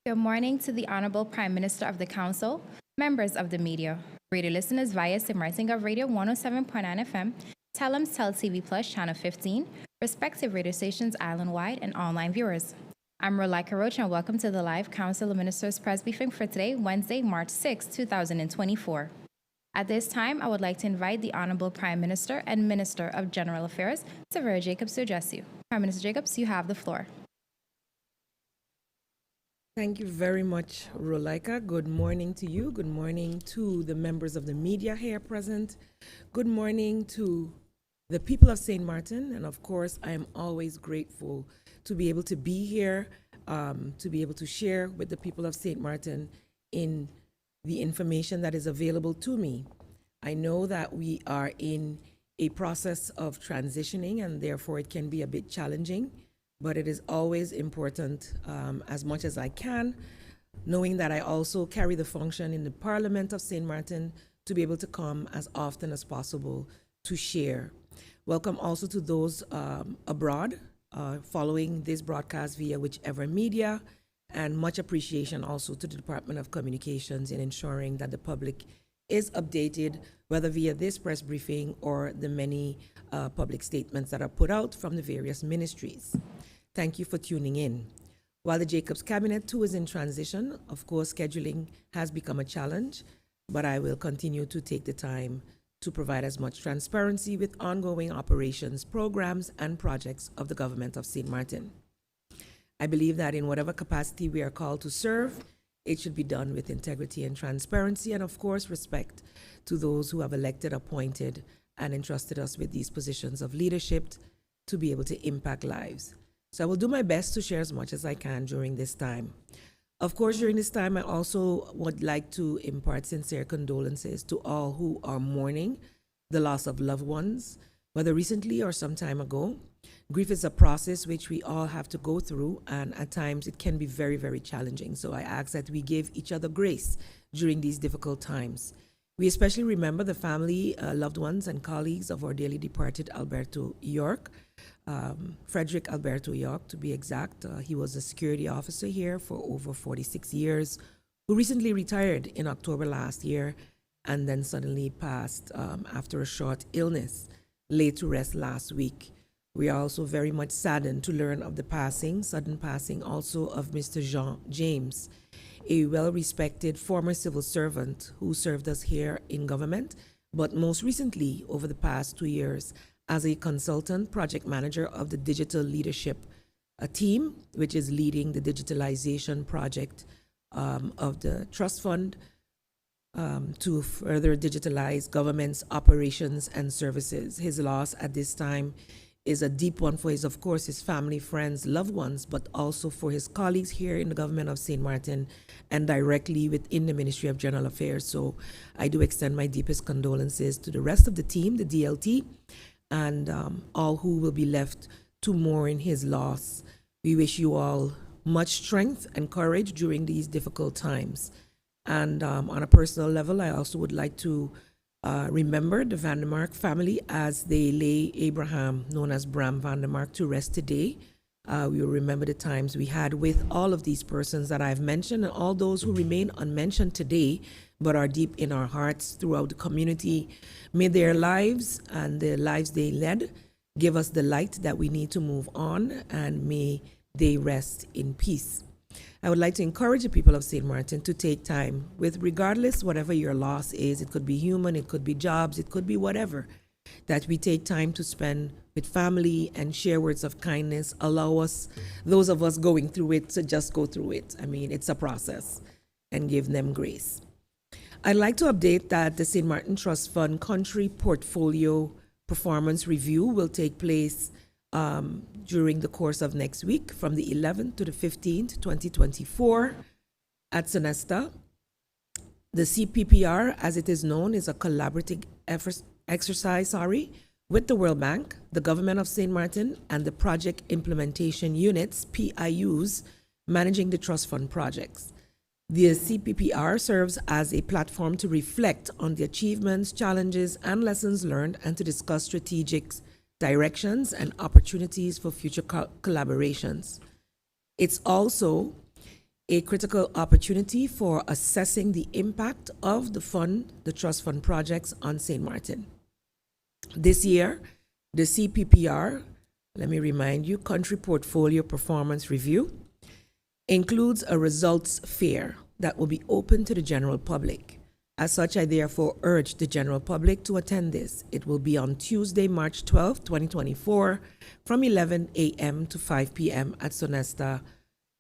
Good morning to the Honorable Prime Minister of the Council, members of the media, radio listeners via Simmerting of Radio 107.9 FM, Telums Tel TV Plus Channel 15, respective radio stations island-wide, and online viewers. I'm Rolika Roach, and welcome to the live Council of Ministers press briefing for today, Wednesday, March 6, 2024. At this time, I would like to invite the Honorable Prime Minister and Minister of General Affairs, Severa Jacobs, to address you. Prime Minister Jacobs, you have the floor. Thank you very much, Rolika. Good morning to you. Good morning to the members of the media here present. Good morning to the people of St. Martin. And of course, I am always grateful to be able to be here, to be able to share with the people of St. Martin in the information that is available to me. I know that we are in a process of transitioning, and therefore it can be a bit challenging. But it is always important, as much as I can, knowing that I also carry the function in the Parliament of St. Martin to be able to come as often as possible to share. Welcome also to those abroad following this broadcast via whichever media, and much appreciation also to the Department of Communications in ensuring that the public is updated, whether via this press briefing or the many public statements that are put out from the various ministries. Thank you for tuning in. While the Jacobs Cabinet too is in transition, of course, scheduling has become a challenge, but I will continue to take the time to provide as much transparency with ongoing operations, programs, and projects of the government of St. Martin. I believe that in whatever capacity we are called to serve, it should be done with integrity and transparency, and of course, respect to those who have elected, appointed, and entrusted us with these positions of leadership to be able to impact lives. So I will do my best to share as much as I can during this time. Of course, during this time, I also would like to impart sincere condolences to all who are mourning the loss of loved ones, whether recently or some time ago. Grief is a process which we all have to go through, and at times it can be very, very challenging. So I ask that we give each other grace during these difficult times. We especially remember the family, loved ones, and colleagues of our dearly departed Alberto York, Frederick Alberto York, to be exact. He was a security officer here for over 46 years, who recently retired in October last year and then suddenly passed after a short illness, laid to rest last week. We are also very much saddened to learn of the sudden passing also of Mr. Jean James, a well-respected former civil servant who served us here in government, but most recently, over the past 2 years, as a consultant project manager of the digital leadership team, which is leading the digitalization project of the trust fund to further digitalize government's operations and services. His loss at this time is a deep one for his family, friends, loved ones, but also for his colleagues here in the government of St. Martin and directly within the Ministry of General Affairs. So I do extend my deepest condolences to the rest of the team, the DLT, and all who will be left to mourn his loss. We wish you all much strength and courage during these difficult times. And on a personal level, I also would like to remember the Vandermark family as they lay Abraham, known as Bram Vandermark, to rest today. We will remember the times we had with all of these persons that I've mentioned and all those who remain unmentioned today but are deep in our hearts throughout the community. May their lives and the lives they led give us the light that we need to move on, and may they rest in peace. I would like to encourage the people of St. Martin to take time with, regardless whatever your loss is, it could be human, it could be jobs, it could be whatever, that we take time to spend with family and share words of kindness. Allow us, those of us going through it, to just go through it. I mean, it's a process, and give them grace. I'd like to update that the St. Martin Trust Fund Country Portfolio Performance Review will take place during the course of next week from the 11th to the 15th, 2024 at Sonesta. The CPPR, as it is known, is a collaborative exercise with the World Bank, the Government of St. Martin, and the Project Implementation Units, PIUs, managing the trust fund projects. The CPPR serves as a platform to reflect on the achievements, challenges, and lessons learned, and to discuss strategic directions and opportunities for future collaborations. It's also a critical opportunity for assessing the impact of the trust fund projects on St. Martin. This year, the CPPR, let me remind you, Country Portfolio Performance Review, includes a results fair that will be open to the general public. As such, I therefore urge the general public to attend this. It will be on Tuesday, March 12, 2024, from 11 a.m. to 5 p.m. at Sonesta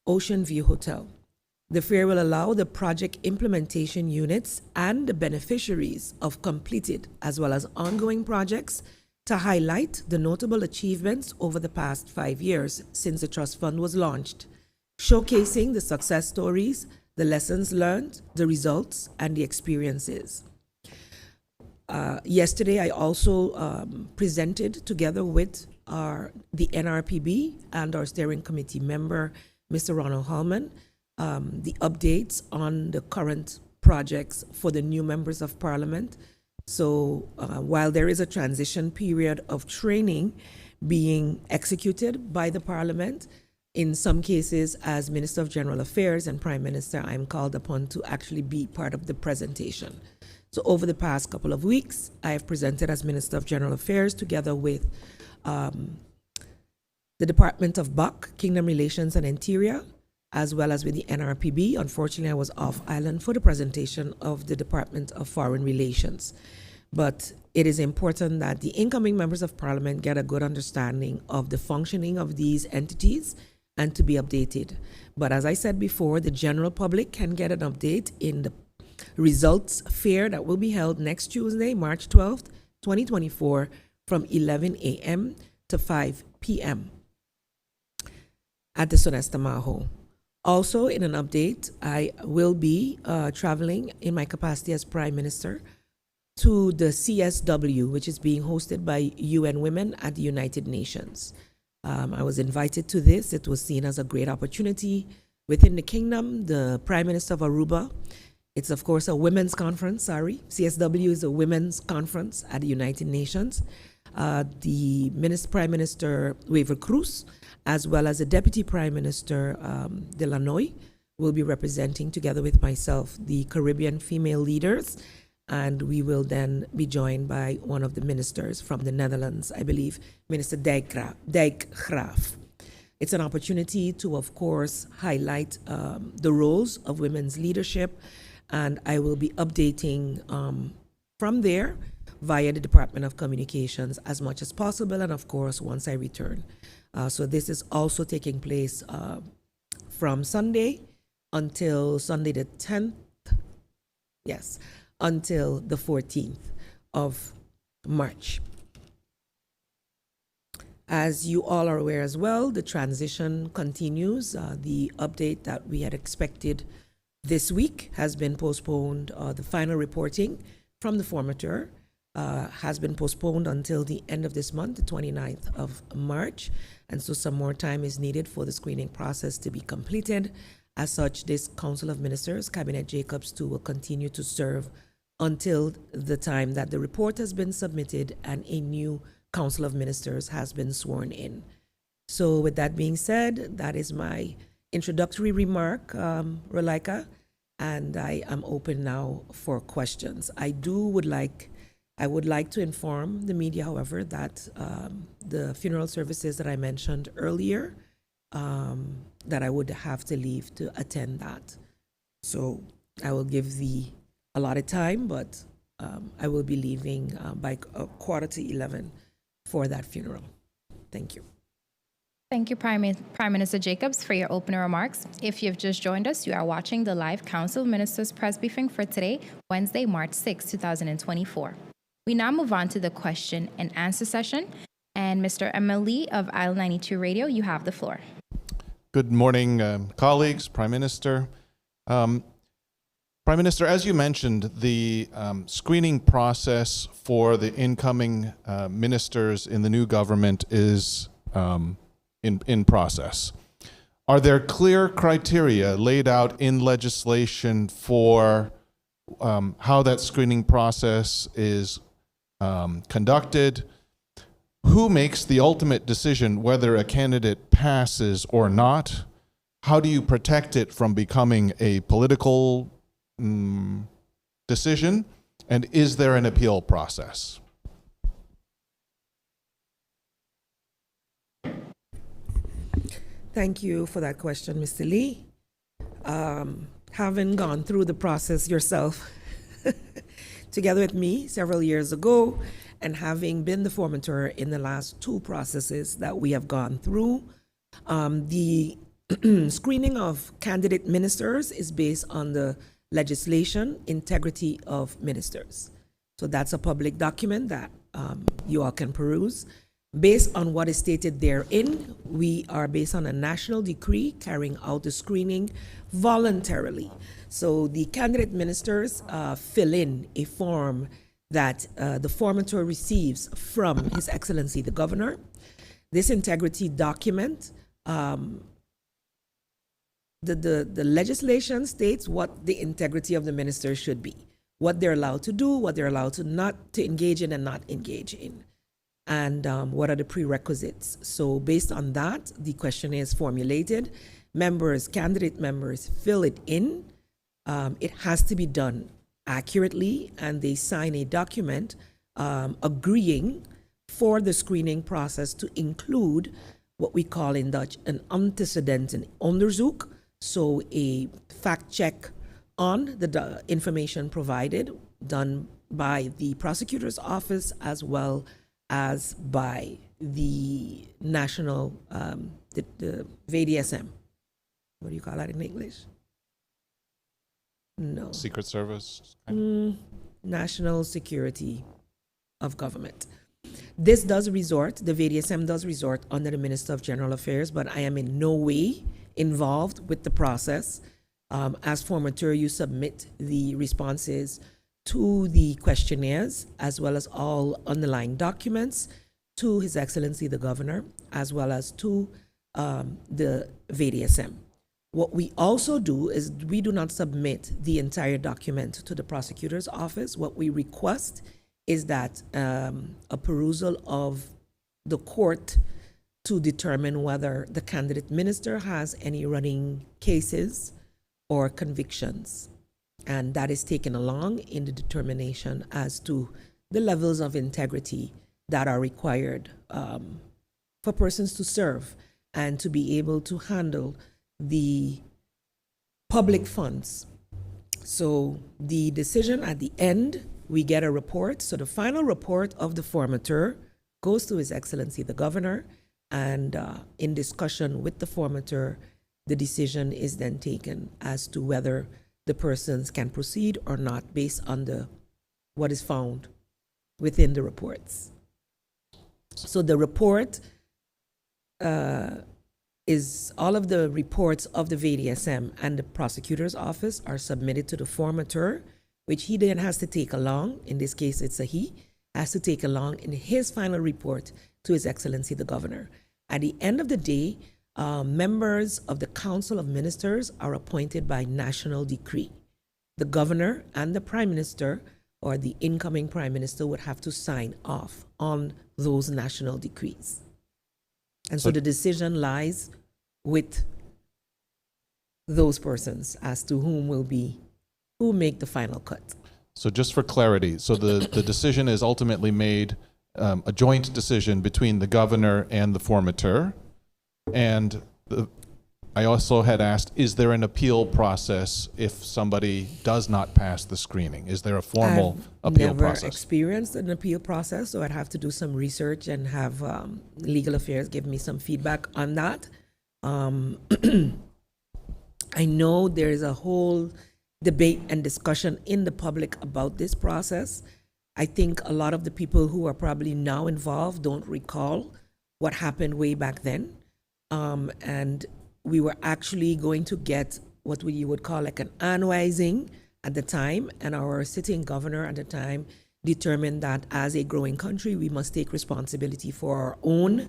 Ocean View Hotel. The fair will allow the project implementation units and the beneficiaries of completed as well as ongoing projects to highlight the notable achievements over the past 5 years since the trust fund was launched, showcasing the success stories, the lessons learned, the results, and the experiences. Yesterday, I also presented together with the NRPB and our steering committee member, Mr. Ronald Hallman, the updates on the current projects for the new members of Parliament. So while there is a transition period of training being executed by the Parliament, in some cases, as Minister of General Affairs and Prime Minister, I'm called upon to actually be part of the presentation. So over the past couple of weeks, I have presented as Minister of General Affairs together with the Department of BUC, Kingdom Relations and Interior, as well as with the NRPB. Unfortunately, I was off island for the presentation of the Department of Foreign Relations. But it is important that the incoming members of Parliament get a good understanding of the functioning of these entities and to be updated. But as I said before, the general public can get an update in the results fair that will be held next Tuesday, March 12th, 2024, from 11 a.m. to 5 p.m. at the Sonesta Maho. Also, in an update, I will be traveling in my capacity as Prime Minister to the CSW, which is being hosted by UN Women at the United Nations. I was invited to this. It was seen as a great opportunity within the kingdom. The Prime Minister of Aruba, it's of course a women's conference, CSW is a women's conference at the United Nations. The Prime Minister Weaver Cruz, as well as the Deputy Prime Minister Delanoy, will be representing, together with myself, the Caribbean female leaders. And we will then be joined by one of the ministers from the Netherlands, I believe, Minister Dijkgraaf. It's an opportunity to, of course, highlight the roles of women's leadership, and I will be updating from there via the Department of Communications as much as possible, and of course, once I return. So this is also taking place from Sunday until Sunday the 10th. Yes. Until the 14th of March. As you all are aware as well, the transition continues. The update that we had expected this week has been postponed. The final reporting from the formateur has been postponed until the end of this month, the 29th of March. And so some more time is needed for the screening process to be completed. As such, this Council of Ministers, Cabinet Jacobs II, will continue to serve until the time that the report has been submitted and a new Council of Ministers has been sworn in. So with that being said, that is my introductory remark, Rolika, and I am open now for questions. I would like to inform the media, however, that the funeral services that I mentioned earlier, that I would have to leave to attend that. So I will give the allotted time, but I will be leaving by 11:15 for that funeral. Thank you. Thank you, Prime Minister Jacobs, for your opening remarks. If you've just joined us, you are watching the live Council of Ministers press briefing for today, Wednesday, March 6, 2024. We now move on to the question and answer session. And Mr. Emily of Isle 92 Radio, you have the floor. Good morning, colleagues, Prime Minister. Prime Minister, as you mentioned, the screening process for the incoming ministers in the new government is in process. Are there clear criteria laid out in legislation for how that screening process is conducted? Who makes the ultimate decision whether a candidate passes or not? how do you protect it from becoming a political decision? And is there an appeal process? Thank you for that question, Mr. Lee. Having gone through the process yourself together with me several years ago, and having been the formateur in the last two processes that we have gone through, the screening of candidate ministers is based on the legislation, integrity of ministers. So that's a public document that you all can peruse. Based on what is stated therein, we are based on a national decree carrying out the screening voluntarily. So the candidate ministers fill in a form that the formateur receives from His Excellency the Governor. This integrity document, the legislation states what the integrity of the minister should be, what they're allowed to do, what they're allowed to not to engage in and not engage in, and what are the prerequisites. So based on that, the questionnaire is formulated. Candidate members fill it in. It has to be done accurately, and they sign a document agreeing for the screening process to include what we call in Dutch an antecedentenonderzoek, so a fact check on the information provided, done by the prosecutor's office as well as by the national, the VDSM. What do you call that in English? No. Secret Service? National Security of Government. This does resort, the VDSM does resort under the Minister of General Affairs, but I am in no way involved with the process. As formateur, you submit the responses to the questionnaires as well as all underlying documents to His Excellency the Governor as well as to the VDSM. What we also do is we do not submit the entire document to the prosecutor's office. What we request is that a perusal of the court to determine whether the candidate minister has any running cases or convictions. And that is taken along in the determination as to the levels of integrity that are required for persons to serve and to be able to handle the public funds. So the decision at the end, we get a report. So the final report of the formateur goes to His Excellency the Governor, and in discussion with the formateur, the decision is then taken as to whether the persons can proceed or not based on what is found within the reports. So the report is all of the reports of the VDSM and the prosecutor's office are submitted to the formateur, which he then has to take along. In this case, it's a he, has to take along in his final report to His Excellency the Governor. At the end of the day, members of the Council of Ministers are appointed by national decree. The Governor and the Prime Minister or the incoming Prime Minister would have to sign off on those national decrees. And so the decision lies with those persons as to who make the final cut. So just for clarity, so the decision is ultimately made, a joint decision between the governor and the formateur. And I also had asked, is there an appeal process if somebody does not pass the screening? Is there a formal appeal process? I've never experienced an appeal process, so I'd have to do some research and have legal affairs give me some feedback on that. I know there's a whole debate and discussion in the public about this process. I think a lot of the people who are probably now involved don't recall what happened way back then. And we were actually going to get what you would call like an annuizing at the time, and our sitting governor at the time determined that as a growing country, we must take responsibility for our own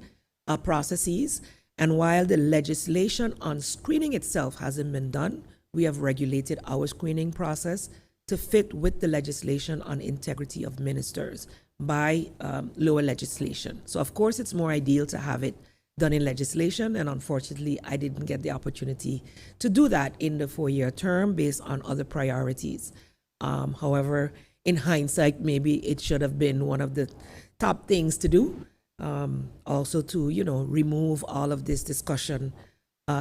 processes. And while the legislation on screening itself hasn't been done, we have regulated our screening process to fit with the legislation on integrity of ministers by lower legislation. So of course, it's more ideal to have it done in legislation, and unfortunately, I didn't get the opportunity to do that in the 4-year term based on other priorities. However, in hindsight, maybe it should have been one of the top things to do. Also to, remove all of this discussion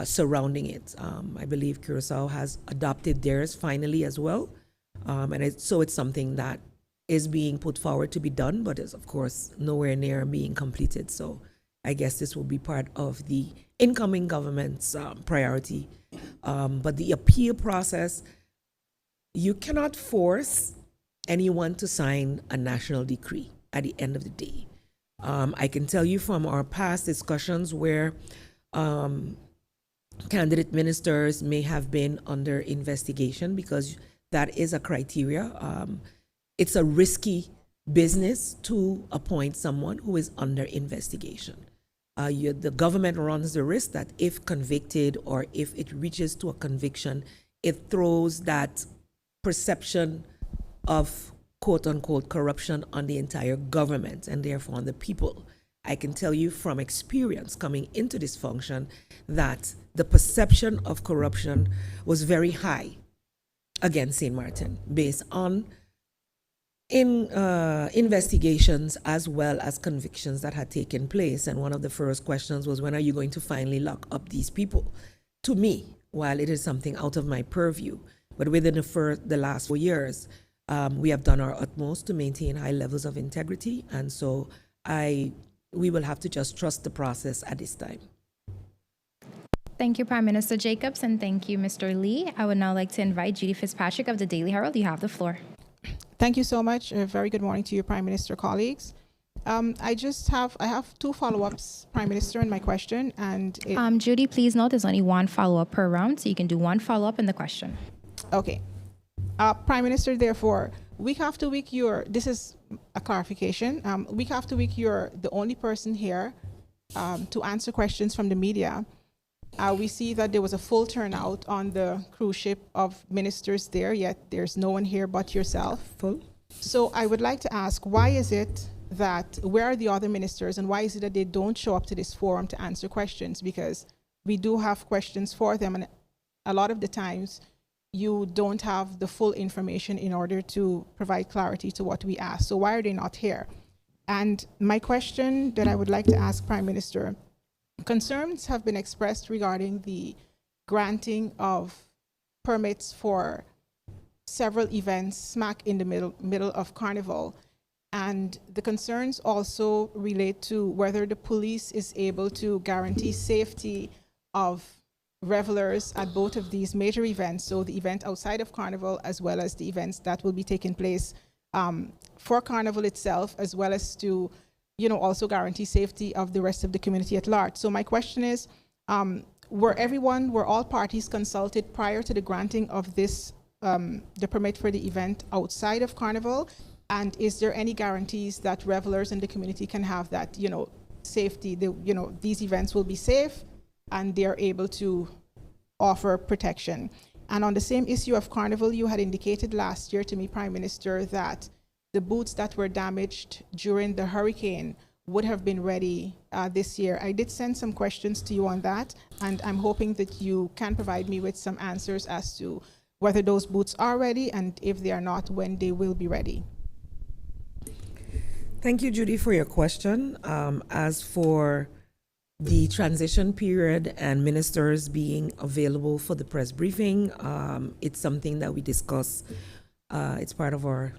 surrounding it. I believe Curacao has adopted theirs finally as well. So it's something that is being put forward to be done, but is of course nowhere near being completed. So I guess this will be part of the incoming government's priority. But the appeal process, you cannot force anyone to sign a national decree at the end of the day. I can tell you from our past discussions where candidate ministers may have been under investigation, because that is a criteria. It's a risky business to appoint someone who is under investigation. The government runs the risk that if convicted, or if it reaches to a conviction, it throws that perception of quote unquote corruption on the entire government and therefore on the people. I can tell you from experience coming into this function that the perception of corruption was very high against St. Martin based on investigations as well as convictions that had taken place. And one of the first questions was, when are you going to finally lock up these people? To me, while it is something out of my purview, but within the last 4 years, we have done our utmost to maintain high levels of integrity. And so we will have to just trust the process at this time. Thank you, Prime Minister Jacobs, and thank you, Mr. Lee. I would now like to invite Judy Fitzpatrick of the Daily Herald. You have the floor. Thank you so much. A very good morning to you, Prime Minister, colleagues. I have two follow-ups, Prime Minister, in my question. And Judy, please note there's only one follow-up per round, so you can do one follow-up in the question. Okay. Prime Minister, therefore, week after week, this is a clarification. Week after week, you're the only person here to answer questions from the media. We see that there was a full turnout on the cruise ship of ministers there, yet there's no one here but yourself. Full. So I would like to ask, why is it that, where are the other ministers, and why is it that they don't show up to this forum to answer questions? Because we do have questions for them, and a lot of the times you don't have the full information in order to provide clarity to what we ask. So why are they not here? And my question that I would like to ask Prime Minister, concerns have been expressed regarding the granting of permits for several events smack in the middle of Carnival. And the concerns also relate to whether the police is able to guarantee safety of revelers at both of these major events, so the event outside of Carnival as well as the events that will be taking place for Carnival itself, as well as to also guarantee safety of the rest of the community at large. So my question is, were all parties consulted prior to the granting of this, the permit for the event outside of Carnival? And is there any guarantees that revelers in the community can have that, safety, these events will be safe and they're able to offer protection? And on the same issue of Carnival, you had indicated last year to me, Prime Minister, that the boots that were damaged during the hurricane would have been ready this year. I did send some questions to you on that, and I'm hoping that you can provide me with some answers as to whether those boots are ready, and if they are not, when they will be ready. Thank you, Judy, for your question. As for the transition period and ministers being available for the press briefing, it's something that we discuss. It's part of our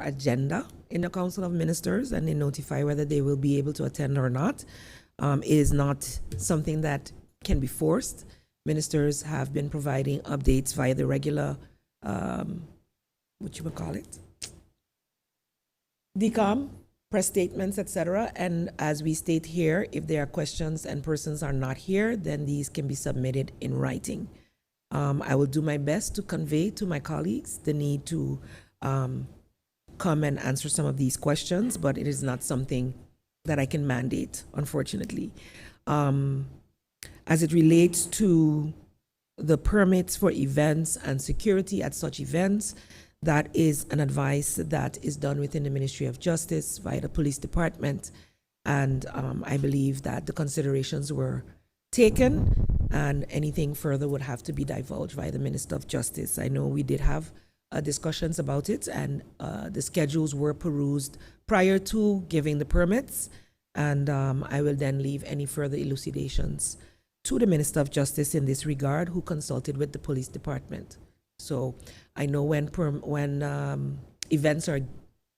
agenda in the Council of Ministers, and they notify whether they will be able to attend or not. It is not something that can be forced. Ministers have been providing updates via the regular, CoM, press statements, etc. And as we state here, if there are questions and persons are not here, then these can be submitted in writing. I will do my best to convey to my colleagues the need to come and answer some of these questions, but it is not something that I can mandate, unfortunately. As it relates to the permits for events and security at such events, that is an advice that is done within the Ministry of Justice via the Police Department. And I believe that the considerations were taken, and anything further would have to be divulged by the Minister of Justice. I know we did have discussions about it, and the schedules were perused prior to giving the permits, and I will then leave any further elucidations to the Minister of Justice in this regard, who consulted with the police department. So I know when events are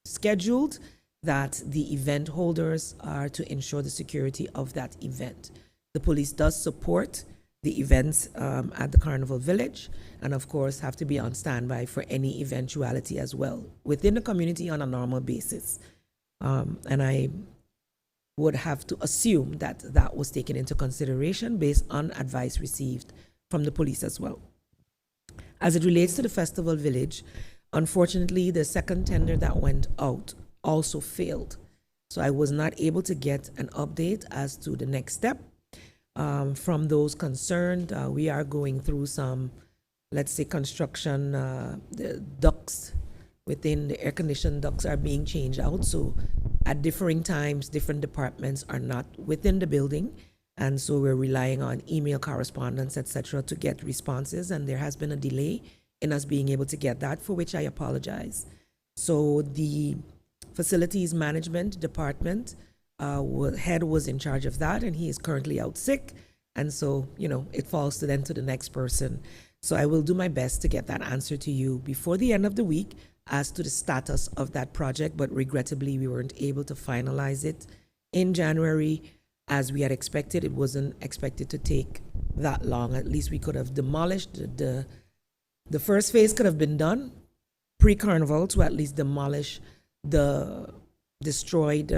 scheduled, that the event holders are to ensure the security of that event. The police does support the events at the Carnival Village, and of course have to be on standby for any eventuality as well within the community on a normal basis. And I would have to assume that that was taken into consideration based on advice received from the police as well. As it relates to the Festival Village, unfortunately, the second tender that went out also failed. So I was not able to get an update as to the next step. From those concerned, we are going through some, let's say, construction. The ducts within the air-conditioned ducts are being changed out. So at differing times, different departments are not within the building. And so we're relying on email correspondence, etc., to get responses. And there has been a delay in us being able to get that, for which I apologize. So the Facilities Management Department head was in charge of that, and he is currently out sick. And so, it falls to the next person. So I will do my best to get that answer to you before the end of the week as to the status of that project. But regrettably, we weren't able to finalize it in January as we had expected. It wasn't expected to take that long. At least we could have demolished the first phase could have been done pre-carnival to at least demolish the destroyed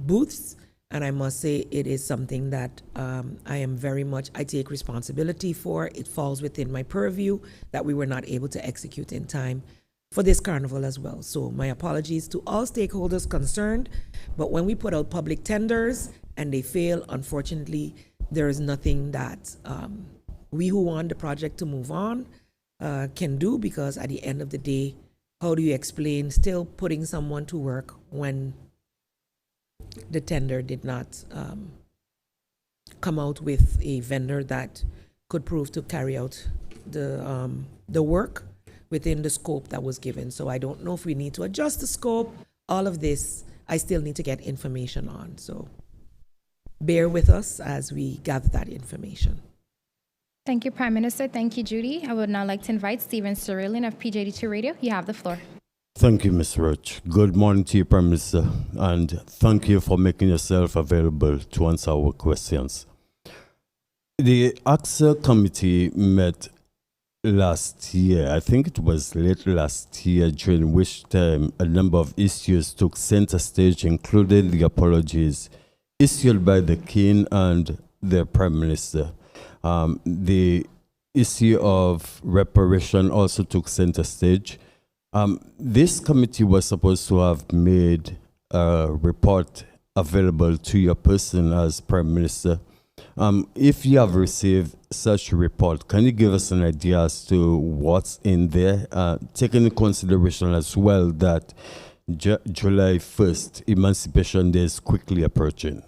booths. And I must say it is something that I take responsibility for. It falls within my purview that we were not able to execute in time for this carnival as well. So my apologies to all stakeholders concerned. But when we put out public tenders and they fail, unfortunately, there is nothing that we who want the project to move on can do, because at the end of the day, how do you explain still putting someone to work when the tender did not come out with a vendor that could prove to carry out the work within the scope that was given? So I don't know if we need to adjust the scope. All of this, I still need to get information on. So bear with us as we gather that information. Thank you, Prime Minister. Thank you, Judy. I would now like to invite Stephen Cerulean of PJD2 Radio. You have the floor. Thank you, Ms. Roach. Good morning to you, Prime Minister, and thank you for making yourself available to answer our questions. The AXA committee met last year, I think it was late last year, during which time a number of issues took center stage, including the apologies issued by the King and the Prime Minister. The issue of reparation also took center stage. This committee was supposed to have made a report available to your person as Prime Minister. If you have received such a report, can you give us an idea as to what's in there, taking into consideration as well that July 1st, Emancipation Day is quickly approaching?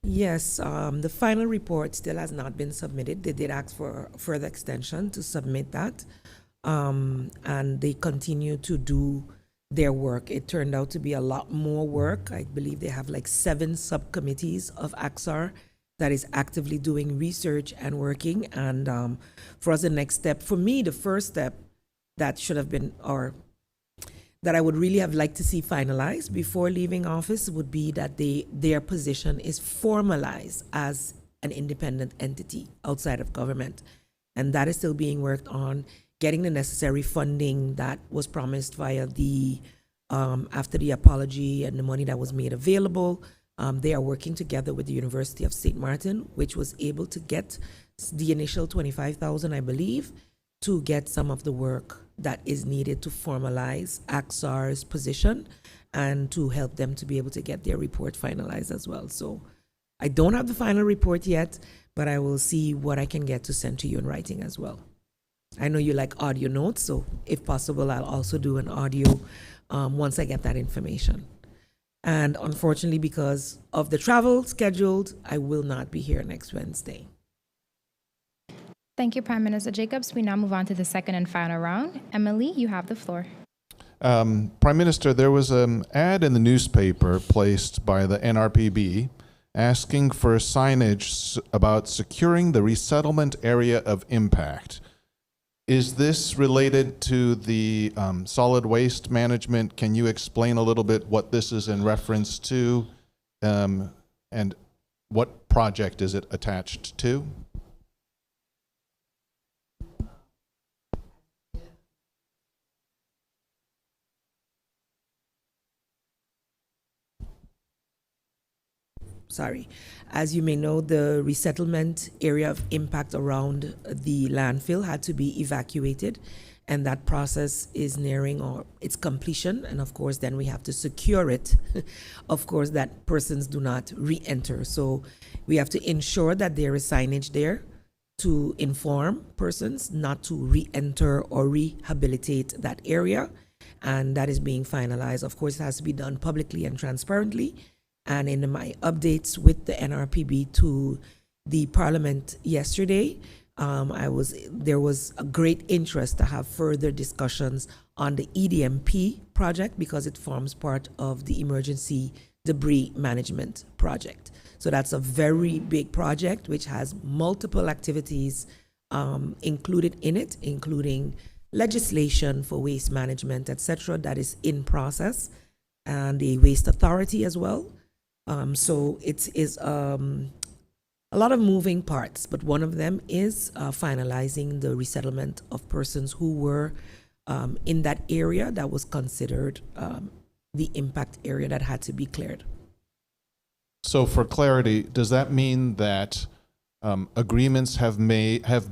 Yes, the final report still has not been submitted. They did ask for further extension to submit that, and they continue to do their work. It turned out to be a lot more work. I believe they have like 7 subcommittees of AXAR that is actively doing research and working. And for us, the next step, for me, the first step that should have been, or that I would really have liked to see finalized before leaving office, would be that their position is formalized as an independent entity outside of government. And that is still being worked on, getting the necessary funding that was promised via the, after the apology and the money that was made available. They are working together with the University of St. Martin, which was able to get the initial $25,000, I believe, to get some of the work that is needed to formalize AXAR's position and to help them to be able to get their report finalized as well. So I don't have the final report yet, but I will see what I can get to send to you in writing as well. I know you like audio notes, so if possible, I'll also do an audio once I get that information. And unfortunately, because of the travel scheduled, I will not be here next Wednesday. Thank you, Prime Minister Jacobs. We now move on to the second and final round. Emily, you have the floor. Prime Minister, there was an ad in the newspaper placed by the NRPB asking for signage about securing the resettlement area of impact. Is this related to the solid waste management? Can you explain a little bit what this is in reference to, and what project is it attached to? Sorry. As you may know, the resettlement area of impact around the landfill had to be evacuated, and that process is nearing its completion. And of course, then we have to secure it, of course, that persons do not re-enter. So we have to ensure that there is signage there to inform persons not to re-enter or rehabilitate that area. And that is being finalized. Of course, it has to be done publicly and transparently. And in my updates with the NRPB to the Parliament yesterday, there was a great interest to have further discussions on the EDMP project because it forms part of the Emergency Debris Management Project. So that's a very big project which has multiple activities included in it, including legislation for waste management, etc., that is in process, and the Waste Authority as well. So it is a lot of moving parts, but one of them is finalizing the resettlement of persons who were in that area that was considered the impact area that had to be cleared. So for clarity, does that mean that agreements have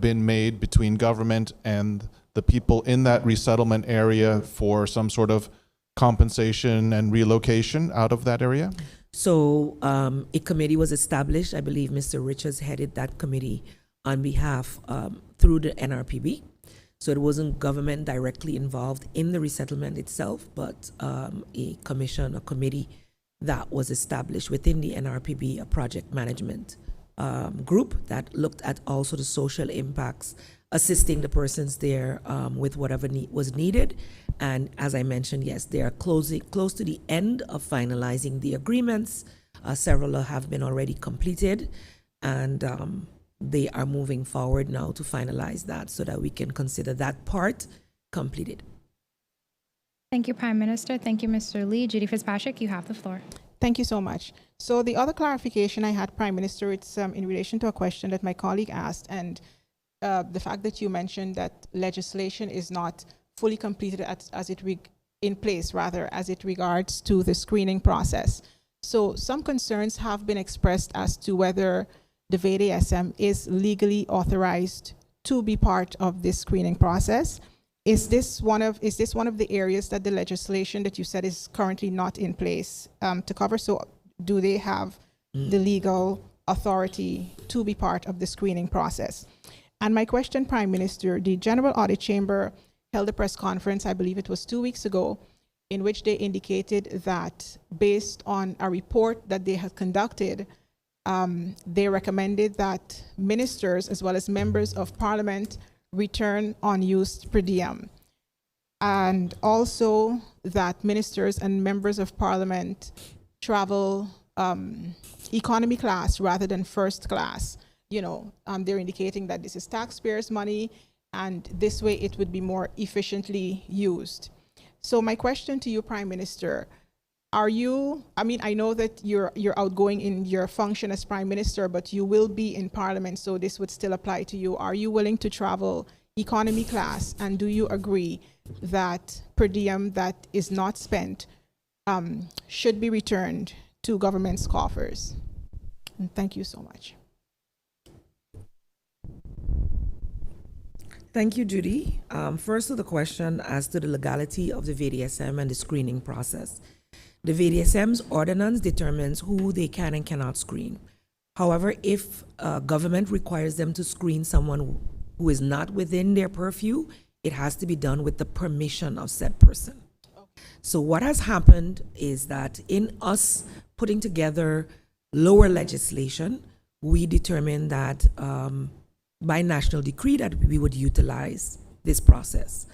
been made between government and the people in that resettlement area for some sort of compensation and relocation out of that area? So a committee was established. I believe Mr. Richards headed that committee on behalf through the NRPB. So it wasn't government directly involved in the resettlement itself, but a committee that was established within the NRPB, a project management group that looked at also the social impacts, assisting the persons there with whatever was needed. And as I mentioned, yes, they are close to the end of finalizing the agreements. Several have been already completed, and they are moving forward now to finalize that so that we can consider that part completed. Thank you, Prime Minister. Thank you, Mr. Lee. Judy Fitzpatrick, you have the floor. Thank you so much. So the other clarification I had, Prime Minister, it's in relation to a question that my colleague asked, and the fact that you mentioned that legislation is not fully completed as it regards to the screening process. So some concerns have been expressed as to whether the VDSM is legally authorized to be part of this screening process. Is this one of the areas that the legislation that you said is currently not in place to cover? So do they have the legal authority to be part of the screening process? And my question, Prime Minister, the General Audit Chamber held a press conference, I believe it was 2 weeks ago, in which they indicated that based on a report that they had conducted, they recommended that ministers as well as members of Parliament return unused per diem, and also that ministers and members of Parliament travel economy class rather than first class. They're indicating that this is taxpayers' money, and this way it would be more efficiently used. So my question to you, Prime Minister, I know that you're outgoing in your function as Prime Minister, but you will be in Parliament, so this would still apply to you. Are you willing to travel economy class, and do you agree that per diem that is not spent should be returned to government's coffers? And thank you so much. Thank you, Judy. First to the question as to the legality of the VDSM and the screening process. The VDSM's ordinance determines who they can and cannot screen. However, if government requires them to screen someone who is not within their purview, it has to be done with the permission of said person. Okay. So what has happened is that in us putting together lower legislation, we determined that by national decree that we would utilize this process.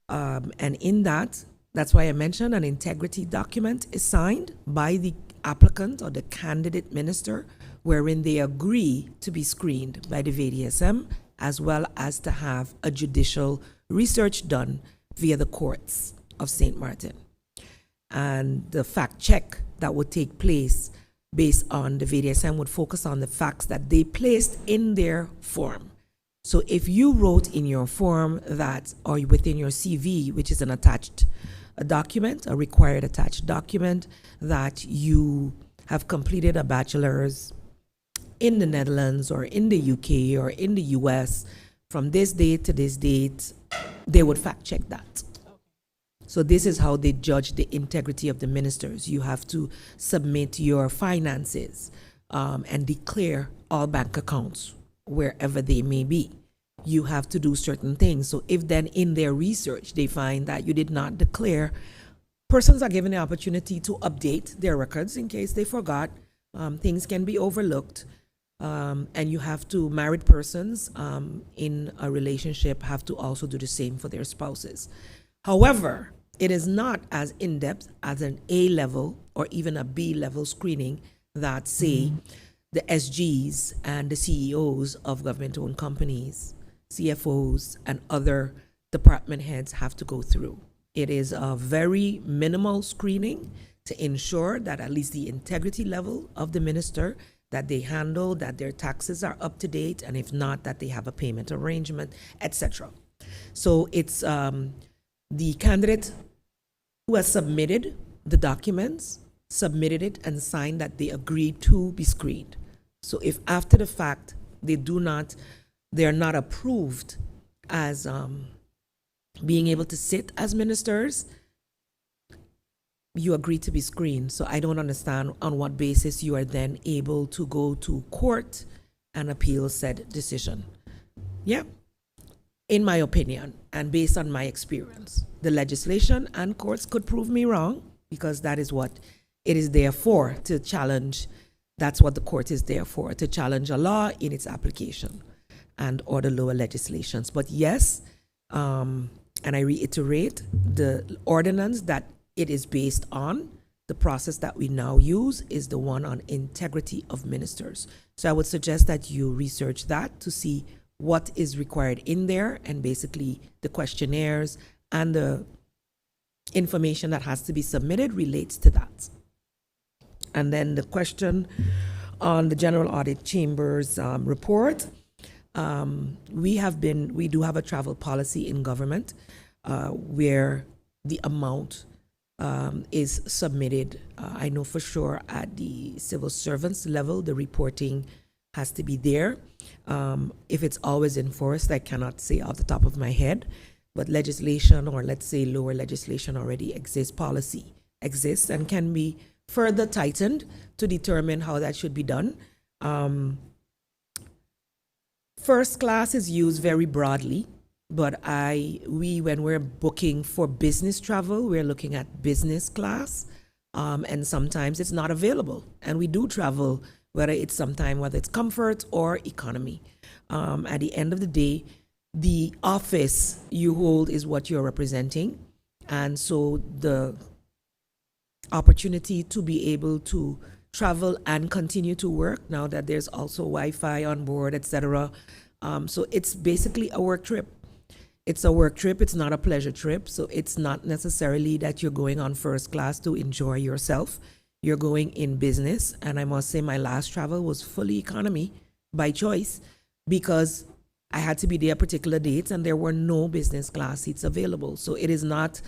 And in that, that's why I mentioned an integrity document is signed by the applicant or the candidate minister, wherein they agree to be screened by the VDSM, as well as to have a judicial research done via the courts of St. Martin. And the fact check that would take place based on the VDSM would focus on the facts that they placed in their form. So if you wrote in your form that, or within your CV, which is an attached document, a required attached document, that you have completed a bachelor's in the Netherlands or in the UK or in the US from this date to this date, they would fact check that. So this is how they judge the integrity of the ministers. You have to submit your finances and declare all bank accounts wherever they may be. You have to do certain things. So if then in their research they find that you did not declare, persons are given the opportunity to update their records in case they forgot. Things can be overlooked. And you have to, married persons in a relationship have to also do the same for their spouses. However, it is not as in-depth as an A-level or even a B-level screening that, say, the SGs and the CEOs of government-owned companies, CFOs, and other department heads have to go through. It is a very minimal screening to ensure that at least the integrity level of the minister, that they handle, that their taxes are up to date, and if not, that they have a payment arrangement, etc. So it's the candidate who has submitted the documents, submitted it and signed that they agreed to be screened. So if after the fact they are not approved as being able to sit as ministers, you agree to be screened. So I don't understand on what basis you are then able to go to court and appeal said decision. Yeah. In my opinion, and based on my experience, the legislation and courts could prove me wrong, because that is what it is there for, to challenge. That's what the court is there for, to challenge a law in its application and or the lower legislations. But yes, and I reiterate, the ordinance that it is based on, the process that we now use is the one on integrity of ministers. So I would suggest that you research that to see what is required in there, and basically the questionnaires and the information that has to be submitted relates to that. And then the question on the General Audit Chamber's report, we do have a travel policy in government where the amount is submitted. I know for sure at the civil servants level, the reporting has to be there. If it's always enforced, I cannot say off the top of my head, but legislation, or let's say lower legislation already exists, policy exists and can be further tightened to determine how that should be done. First class is used very broadly, but when we're booking for business travel, we're looking at business class, and sometimes it's not available. And we do travel, whether it's comfort or economy. At the end of the day, the office you hold is what you're representing. And so the opportunity to be able to travel and continue to work now that there's also Wi-Fi on board, etc. So it's basically a work trip. It's a work trip. It's not a pleasure trip. So it's not necessarily that you're going on first class to enjoy yourself. You're going in business. And I must say my last travel was fully economy by choice, because I had to be there particular dates and there were no business class seats available. So it is not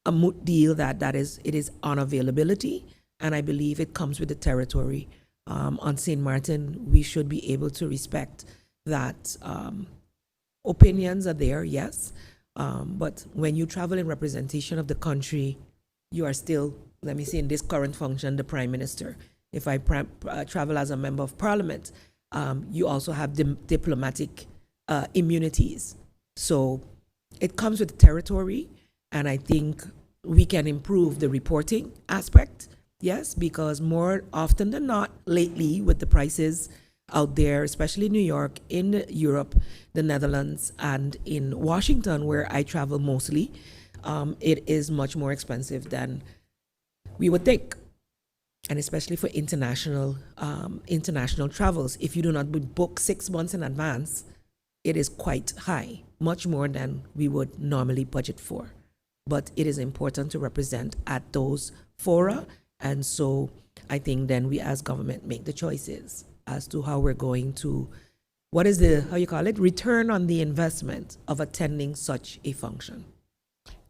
a moot deal it is on availability. And I believe it comes with the territory. On St. Martin, we should be able to respect that. Opinions are there, yes. But when you travel in representation of the country, you are still, let me say in this current function, the Prime Minister. If I travel as a Member of Parliament, you also have diplomatic immunities. So it comes with the territory, and I think we can improve the reporting aspect. Yes, because more often than not, lately, with the prices out there, especially New York, in Europe, the Netherlands, and in Washington, where I travel mostly, it is much more expensive than we would think. And especially for international travels, if you do not book 6 months in advance, it is quite high, much more than we would normally budget for. But it is important to represent at those fora, and so I think then we as government make the choices as to how we're going to, what is the, how you call it, return on the investment of attending such a function.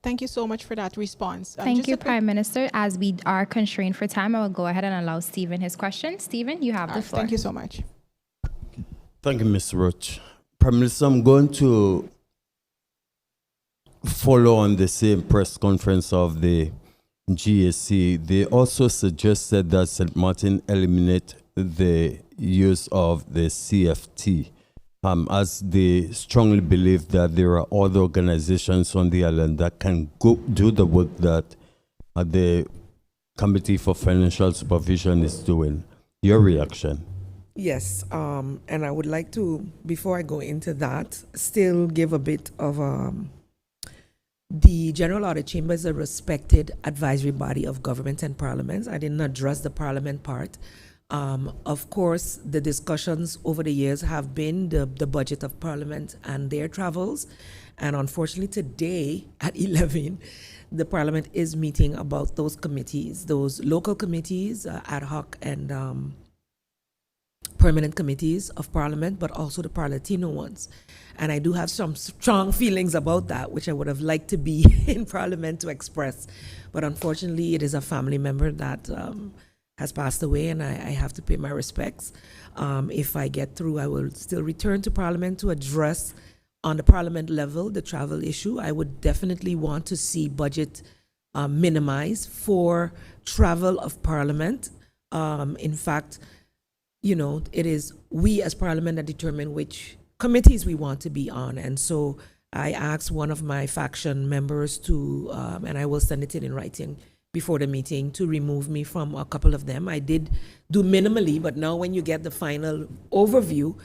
Thank you so much for that response. Thank Just you, a quick- Prime Minister. As we are constrained for time, I will go ahead and allow Stephen his question. Stephen, you have the floor. Thank you so much. Thank you, Ms. Roach. Prime Minister, I'm going to follow on the same press conference of the GAC. They also suggested that St. Martin eliminate the use of the CFT, as they strongly believe that there are other organizations on the island that can go do the work that the Committee for Financial Supervision is doing. Your reaction? Yes, and I would like to, before I go into that, still give a bit of the General Audit Chamber is a respected advisory body of government and parliaments. I didn't address the parliament part. Of course, the discussions over the years have been the budget of Parliament and their travels. And unfortunately, today at 11, the Parliament is meeting about those committees, those local committees, ad hoc and permanent committees of Parliament, but also the Parlatino ones. And I do have some strong feelings about that, which I would have liked to be in Parliament to express. But unfortunately, it is a family member that has passed away, and I have to pay my respects. If I get through, I will still return to Parliament to address on the Parliament level the travel issue. I would definitely want to see budget minimized for travel of Parliament. In fact, you know, it is we as Parliament that determine which committees we want to be on. And so I asked one of my faction members to, and I will send it in writing before the meeting, to remove me from a couple of them. I did do minimally, but now when you get the final overview,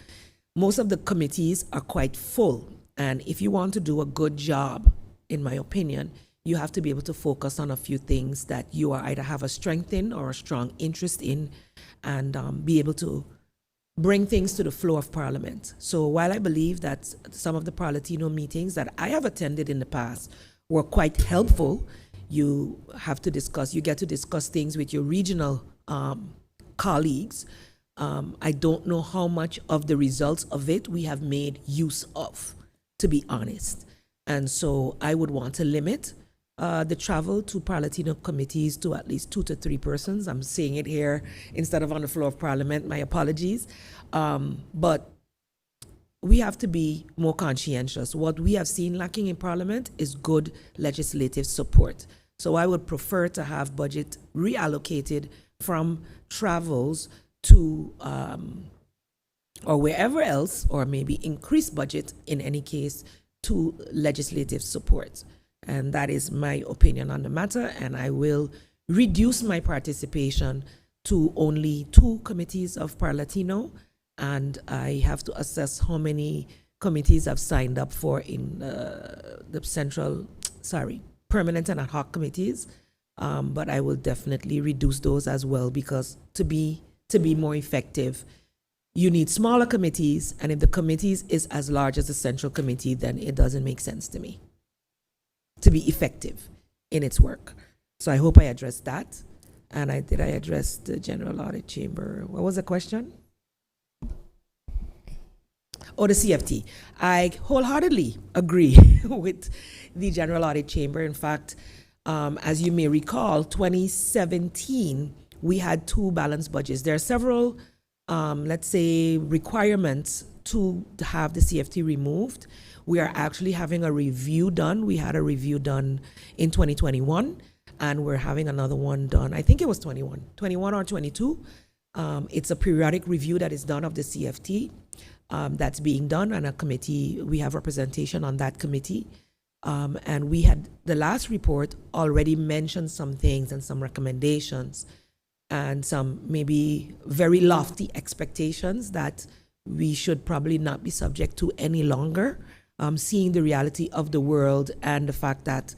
most of the committees are quite full. And if you want to do a good job, in my opinion, you have to be able to focus on a few things that you are either have a strength in or a strong interest in, and be able to bring things to the floor of Parliament. So while I believe that some of the Parlatino meetings that I have attended in the past were quite helpful, you have to discuss, you get to discuss things with your regional colleagues. I don't know how much of the results of it we have made use of, to be honest. And so I would want to limit the travel to Parlatino committees to at least 2 to 3 persons. I'm saying it here instead of on the floor of Parliament, my apologies. But we have to be more conscientious. What we have seen lacking in Parliament is good legislative support. So I would prefer to have budget reallocated from travels to, or wherever else, or maybe increase budget in any case to legislative support. And that is my opinion on the matter. And I will reduce my participation to only 2 committees of Parlatino. And I have to assess how many committees I've signed up for in the permanent and ad hoc committees. But I will definitely reduce those as well, because to be more effective, you need smaller committees. And if the committees is as large as the central committee, then it doesn't make sense to me to be effective in its work. So I hope I addressed that. And did I address the General Audit Chamber? What was the question? Oh, the CFT. I wholeheartedly agree with the General Audit Chamber. In fact, as you may recall, 2017, we had 2 balanced budgets. There are several, let's say, requirements to have the CFT removed. We are actually having a review done. We had a review done in 2021, and we're having another one done. I think it was 21 or 22. It's a periodic review that is done of the CFT. That's being done, and a committee, we have representation on that committee. And we had, the last report already mentioned some things and some recommendations and some maybe very lofty expectations that we should probably not be subject to any longer, seeing the reality of the world and the fact that,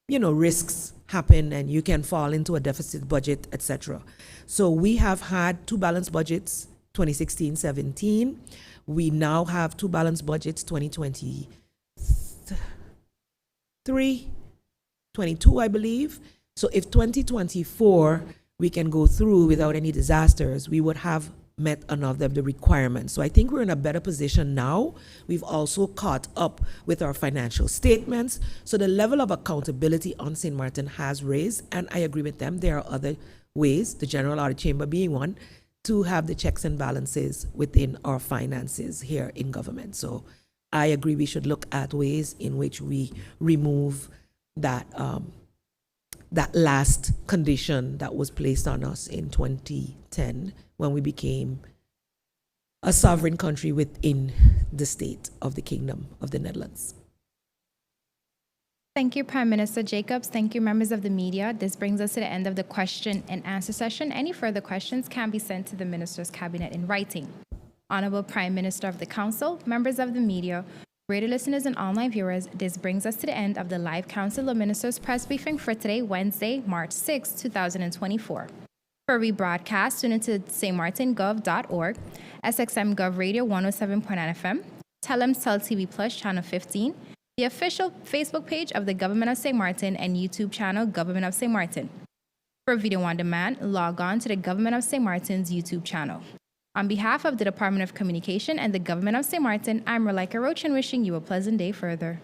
risks happen and you can fall into a deficit budget, etc. So we have had two balanced budgets, 2016-17. We now have two balanced budgets, 2023, 22, I believe. So if 2024 we can go through without any disasters, we would have met another of the requirements. So I think we're in a better position now. We've also caught up with our financial statements. So the level of accountability on St. Martin has raised, and I agree with them. There are other ways, the General Audit Chamber being one, to have the checks and balances within our finances here in government. So I agree we should look at ways in which we remove that that last condition that was placed on us in 2010 when we became a sovereign country within the state of the Kingdom of the Netherlands. Thank you, Prime Minister Jacobs. Thank you, members of the media. This brings us to the end of the question and answer session. Any further questions can be sent to the Minister's Cabinet in writing. Honorable Prime Minister of the Council, members of the media, radio listeners and online viewers, this brings us to the end of the live Council of Ministers press briefing for today, Wednesday, March 6, 2024. For rebroadcast, tune into stmartingov.org, SXM Gov Radio 107.9 FM, Tel TV Plus Channel 15, the official Facebook page of the Government of St. Martin, and YouTube channel Government of St. Martin. For video on demand, log on to the Government of St. Martin's YouTube channel. On behalf of the Department of Communication and the Government of St. Martin, I'm Rolika Roach and wishing you a pleasant day further.